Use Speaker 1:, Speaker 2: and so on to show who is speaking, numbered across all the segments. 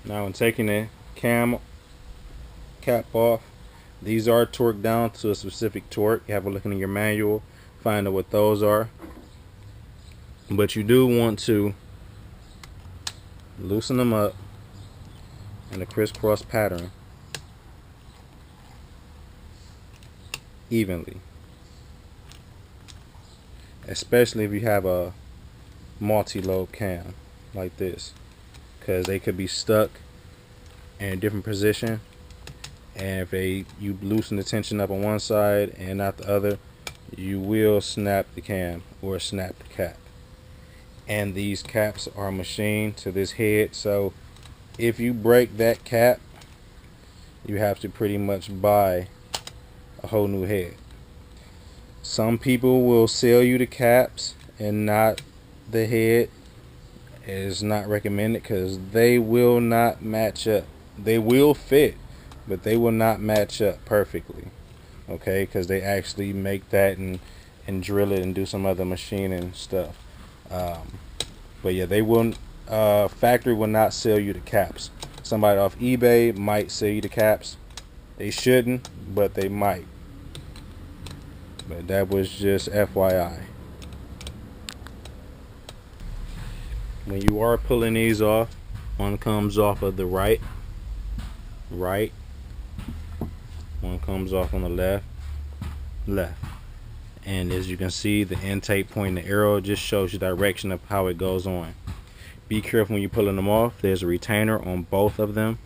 Speaker 1: Now when taking the cam cap off, these are torqued down to a specific torque. You have a look in your manual, find out what those are. But you do want to loosen them up in a crisscross pattern evenly, especially if you have a multi-lobe cam like this, because they could be stuck in a different position, and if you loosen the tension up on one side and not the other, you will snap the cam or snap the cap. And these caps are machined to this head, so if you break that cap, you have to pretty much buy a whole new head. Some people will sell you the caps and not the head. It is not recommended because they will not match up. They will fit, but they will not match up perfectly. Okay, because they actually make that and drill it and do some other machining stuff. But yeah, they will. Factory will not sell you the caps. Somebody off eBay might sell you the caps. They shouldn't, but they might. But that was just FYI. When you are pulling these off, one comes off of the right, one comes off on the left. And as you can see, the intake point, the arrow just shows you direction of how it goes on. Be careful when you're pulling them off. There's a retainer on both of them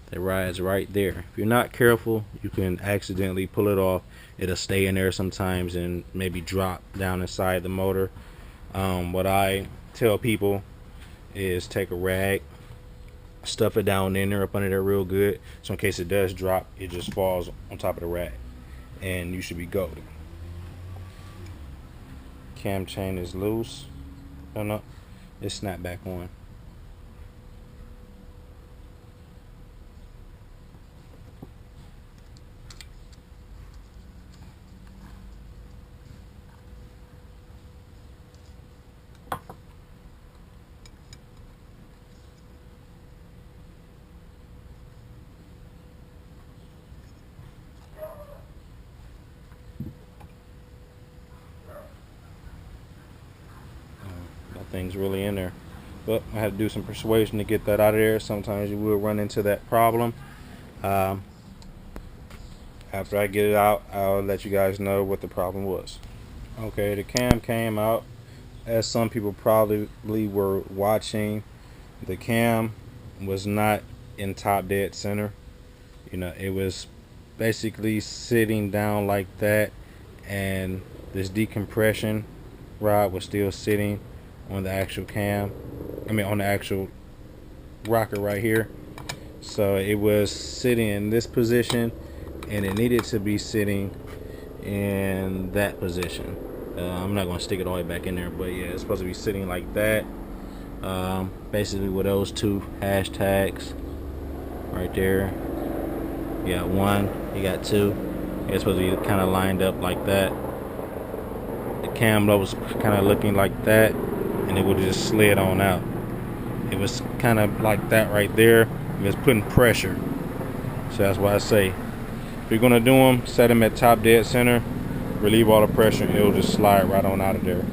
Speaker 1: that rides right there. If you're not careful, you can accidentally pull it off. It'll stay in there sometimes and maybe drop down inside the motor. What I tell people is take a rag, stuff it down in there, up under there real good, so in case it does drop, it just falls on top of the rag and you should be golden. Cam chain is loose. Oh no, it's snapped back on. Things really in there, but I had to do some persuasion to get that out of there. Sometimes you will run into that problem. After I get it out, I'll let you guys know what the problem was. Okay, the cam came out. As some people probably were watching, the cam was not in top dead center. You know, it was basically sitting down like that, and this decompression rod was still sitting on the actual cam, on the actual rocker right here. So it was sitting in this position, and it needed to be sitting in that position. I'm not going to stick it all the way back in there, but yeah, it's supposed to be sitting like that. Basically with those two hashtags right there. You got one, you got two. It's supposed to be kind of lined up like that. The cam was kind of looking like that, and it would have just slid on out. It was kind of like that right there. It was putting pressure. So that's why I say, if you're gonna do them, set them at top dead center, relieve all the pressure, and it'll just slide right on out of there.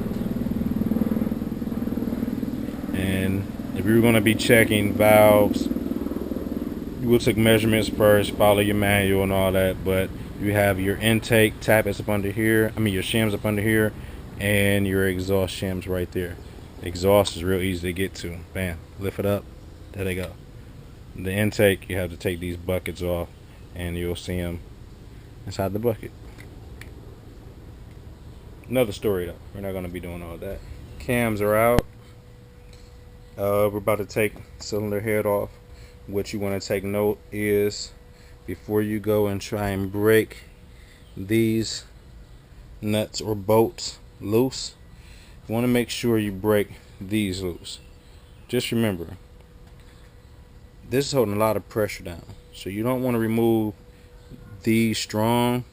Speaker 1: And if you're gonna be checking valves, you will take measurements first, follow your manual and all that, but you have your intake tappets up under here, your shims up under here, and your exhaust shims right there. Exhaust is real easy to get to. Bam, lift it up, there they go. The intake, you have to take these buckets off, and you'll see them inside the bucket. Another story though, we're not going to be doing all that. Cams are out. We're about to take cylinder head off. What you want to take note is, before you go and try and break these nuts or bolts loose, you want to make sure you break these loose. Just remember, this is holding a lot of pressure down, so you don't want to remove these strong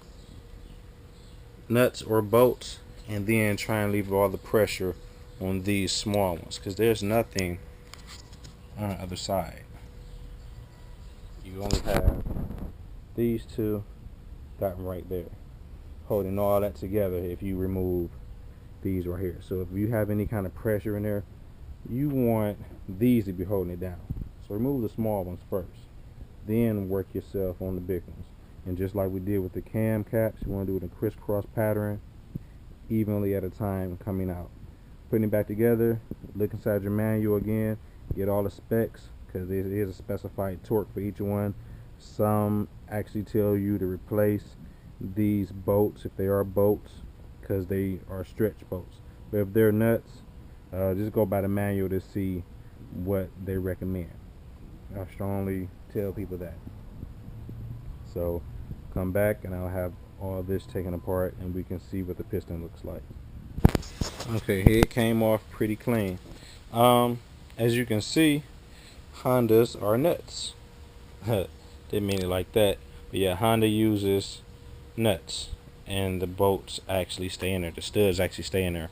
Speaker 1: nuts or bolts and then try and leave all the pressure on these small ones, because there's nothing on the other side. you only have these two got right there holding all that together if you remove these right here. So if you have any kind of pressure in there, you want these to be holding it down. So remove the small ones first, then work yourself on the big ones. And just like we did with the cam caps, you want to do it in crisscross pattern, evenly at a time coming out. Putting it back together, look inside your manual again, get all the specs, because there is a specified torque for each one. Some actually tell you to replace these bolts if they are bolts, because they are stretch bolts. But if they're nuts, just go by the manual to see what they recommend. I strongly tell people that. So come back and I'll have all this taken apart and we can see what the piston looks like. Okay, head came off pretty clean. As you can see, Hondas are nuts. Didn't mean it like that, but yeah, Honda uses nuts, and the bolts actually stay in there. The studs actually stay in there,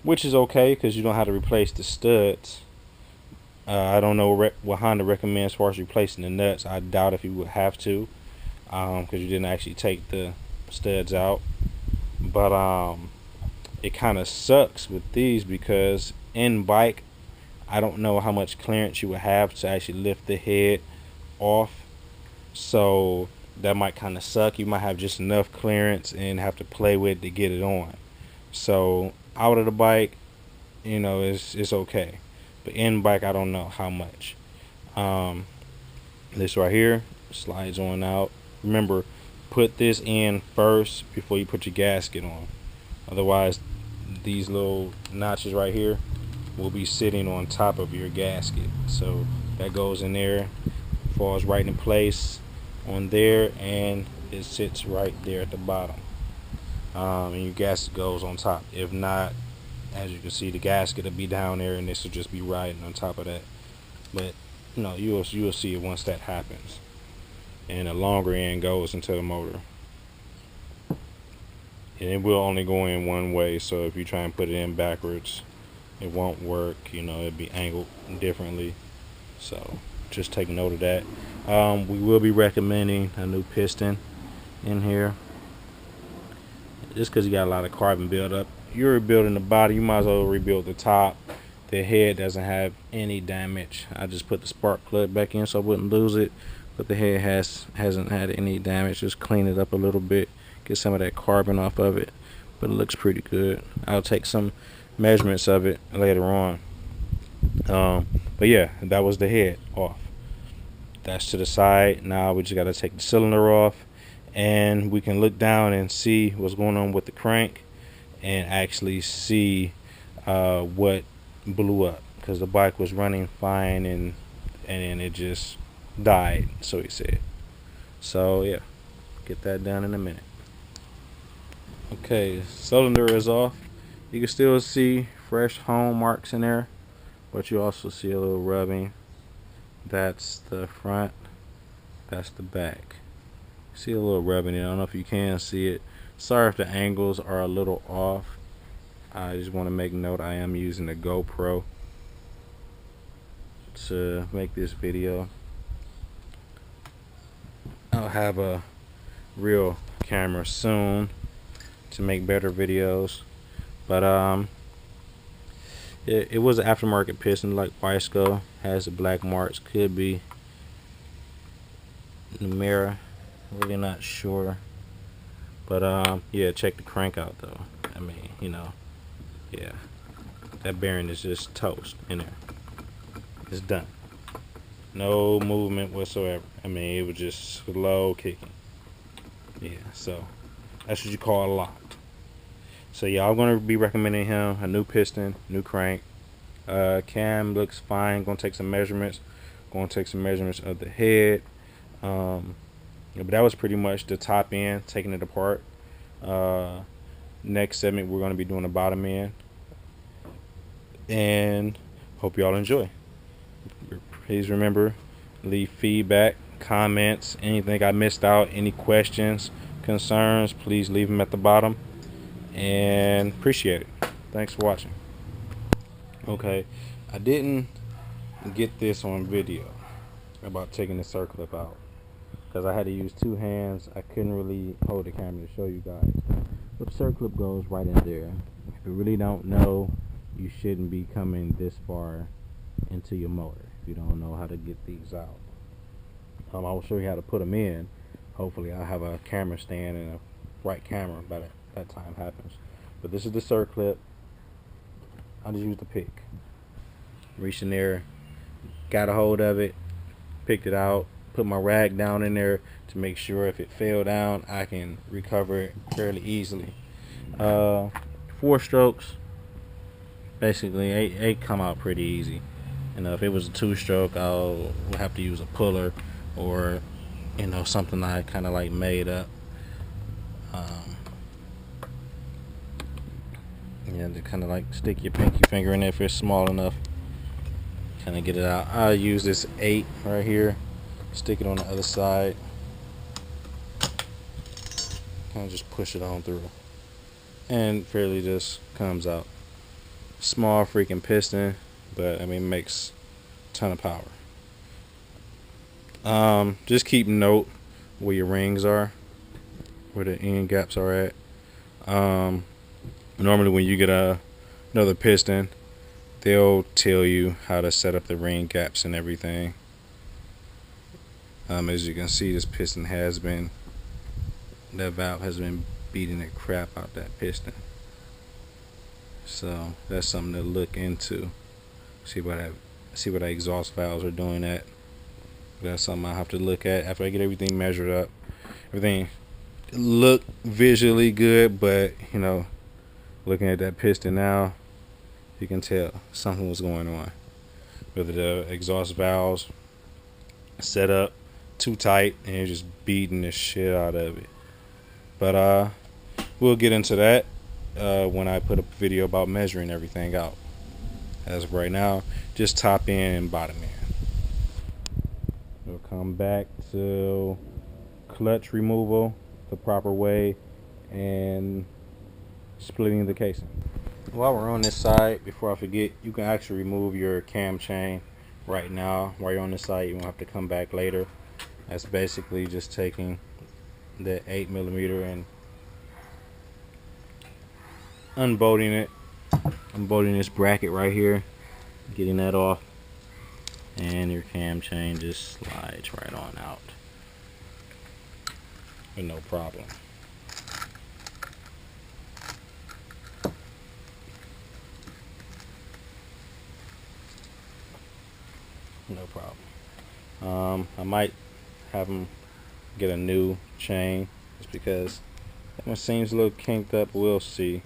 Speaker 1: which is okay because you don't have to replace the studs. I don't know what Honda recommends as far as replacing the nuts. I doubt if you would have to, because you didn't actually take the studs out. But it kind of sucks with these because in bike, I don't know how much clearance you would have to actually lift the head off. So that might kind of suck. You might have just enough clearance and have to play with it to get it on. So out of the bike, you know, it's okay. But in bike, I don't know how much. This right here slides on out. Remember, put this in first before you put your gasket on. Otherwise, these little notches right here will be sitting on top of your gasket. So that goes in there, falls right in place on there, and it sits right there at the bottom. And your gasket goes on top. If not, as you can see, the gasket will be down there and this will just be riding on top of that. But no, you'll see it once that happens. And the longer end goes into the motor. And it will only go in one way, so if you try and put it in backwards, it won't work. You know, it'll be angled differently. So just take note of that. We will be recommending a new piston in here, just because you got a lot of carbon buildup. You're rebuilding the body, you might as well rebuild the top. The head doesn't have any damage. I just put the spark plug back in so I wouldn't lose it, but the head hasn't had any damage. Just clean it up a little bit, get some of that carbon off of it, but it looks pretty good. I'll take some measurements of it later on. But yeah, that was the head off. That's to the side. Now we just got to take the cylinder off, and we can look down and see what's going on with the crank and actually see what blew up, because the bike was running fine and it just died, so he said. So yeah, get that done in a minute. Okay, cylinder is off. You can still see fresh home marks in there, but you also see a little rubbing. That's the front, that's the back. See a little rubbing in. I don't know if you can see it. Sorry if the angles are a little off. I just want to make note I am using the GoPro to make this video. I'll have a real camera soon to make better videos. But it was an aftermarket piston like Wisco. Has the black marks. Could be Numera. Really not sure. But yeah, check the crank out though. I mean, you know, yeah, that bearing is just toast in there. It's done. No movement whatsoever. I mean, it was just slow kicking. Yeah, so that's what you call a locked. So yeah, I'm gonna be recommending him a new piston, new crank. Cam looks fine. Gonna take some measurements. Gonna take some measurements of the head. Yeah, but that was pretty much the top end, taking it apart. Next segment, we're going to be doing the bottom end. And hope y'all enjoy. Please remember, leave feedback, comments, anything I missed out, any questions, concerns, please leave them at the bottom. And appreciate it. Thanks for watching. Okay, I didn't get this on video. about taking the circlip out, because I had to use two hands. I couldn't really hold the camera to show you guys. But the circlip goes right in there. If you really don't know, you shouldn't be coming this far into your motor if you don't know how to get these out. I will show you how to put them in. Hopefully I'll have a camera stand and a right camera by that time happens. But this is the circlip. I'll just use the pick. Reach in there, got a hold of it, picked it out, put my rag down in there to make sure if it fell down I can recover it fairly easily. 4 strokes, basically they come out pretty easy. And if it was a 2-stroke, I'll have to use a puller or something I kind of like made up. To kind of like stick your pinky finger in there if it's small enough, kind of get it out. I'll use this 8 right here, stick it on the other side, kind of just push it on through, and fairly just comes out. Small freaking piston, but I mean makes a ton of power. Just keep note where your rings are, where the end gaps are at. Normally when you get another piston, they'll tell you how to set up the ring gaps and everything. As you can see, this piston that valve has been beating the crap out that piston. So that's something to look into. See what the exhaust valves are doing at. That's something I have to look at after I get everything measured up. Everything look visually good, but looking at that piston now, you can tell something was going on. Whether the exhaust valves set up too tight and you're just beating the shit out of it. But we'll get into that when I put up a video about measuring everything out. As of right now, just top in and bottom in. We'll come back to clutch removal the proper way and splitting the casing. While we're on this side, before I forget, you can actually remove your cam chain right now. While you're on this side, you won't have to come back later. That's basically just taking the 8mm and unbolting it. Unbolting this bracket right here, getting that off, and your cam chain just slides right on out with no problem. No problem. I might have them get a new chain just because that one seems a little kinked up. We'll see.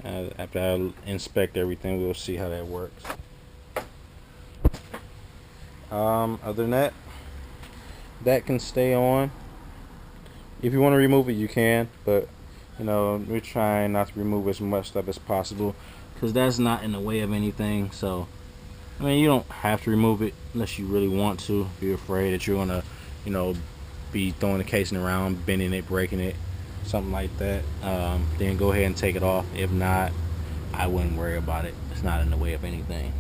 Speaker 1: After I inspect everything, we'll see how that works. Other than that, that can stay on. If you want to remove it, you can, but we're trying not to remove as much stuff as possible because that's not in the way of anything. So I mean, you don't have to remove it unless you really want to. If you're afraid that you're gonna, be throwing the casing around, bending it, breaking it, something like that, then go ahead and take it off. If not, I wouldn't worry about it. It's not in the way of anything.